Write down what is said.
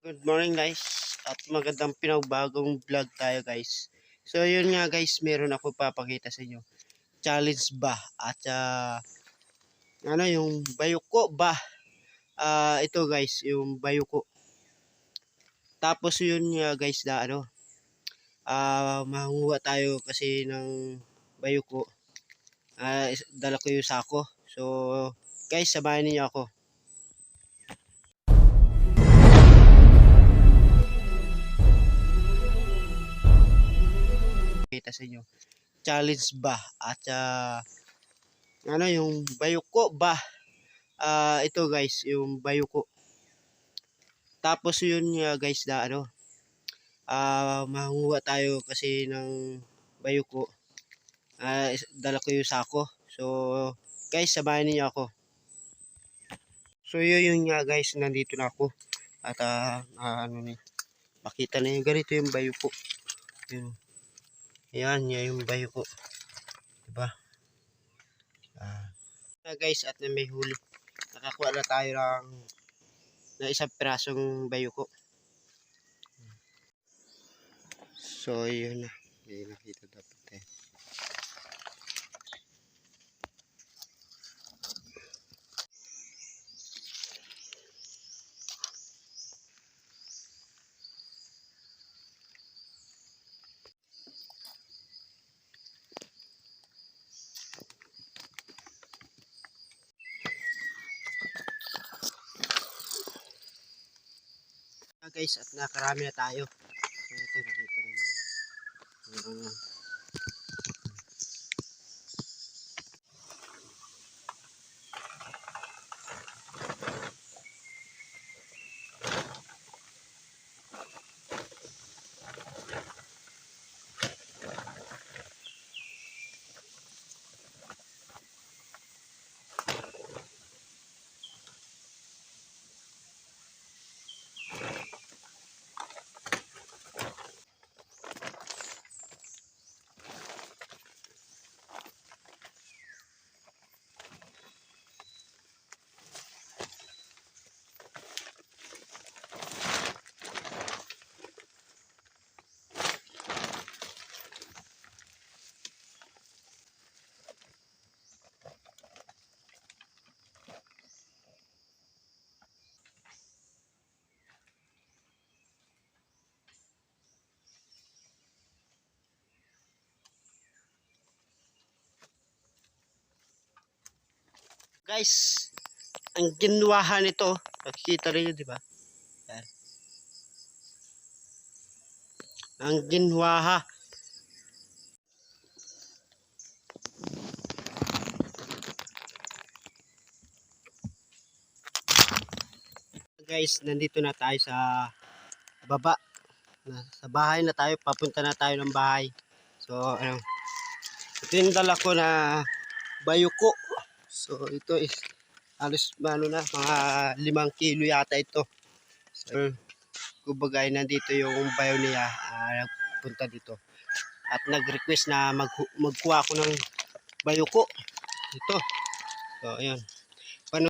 Good morning guys at magandang pinagbagong vlog tayo guys. So yun nga guys, meron ako papakita sa inyo. Challenge ba at yung bayuko ba? Ito guys, yung bayuko. Tapos yun nga guys na manguha tayo kasi ng bayuko. Dala ko yung sako. So guys, samahan niyo ako. Kita sa inyo. Challenge ba at yung bayuko ba? Ito guys, yung bayuko. Tapos yun nga guys na manguha tayo kasi ng bayuko. Dala ko yung sako. So guys, samahan niyo ako. So yun nga guys, nandito na ako. At makita na yung ganito yung bayuko. Yun. Yan yung bayuko. Diba? Guys, at may huli. Nakakuha na tayo ng isang pirasong bayuko. So yun na. May nakita dapat eh. Guys, at nakarami na tayo. So ito, nakita rin. Guys, ang ginwahan nito, nakikita rin yun, di ba? Yan. Ang ginwaha. Guys, nandito na tayo sa baba. Sa bahay na tayo, papunta na tayo ng bahay. So, ito yung dala ko na bayuko. So, ito is halos mga 5 kilo yata ito. So, kumbaga nandito yung bayo niya, nagpunta dito. At nag-request na magkuha ako ng bayuko. Ito. So, ayan.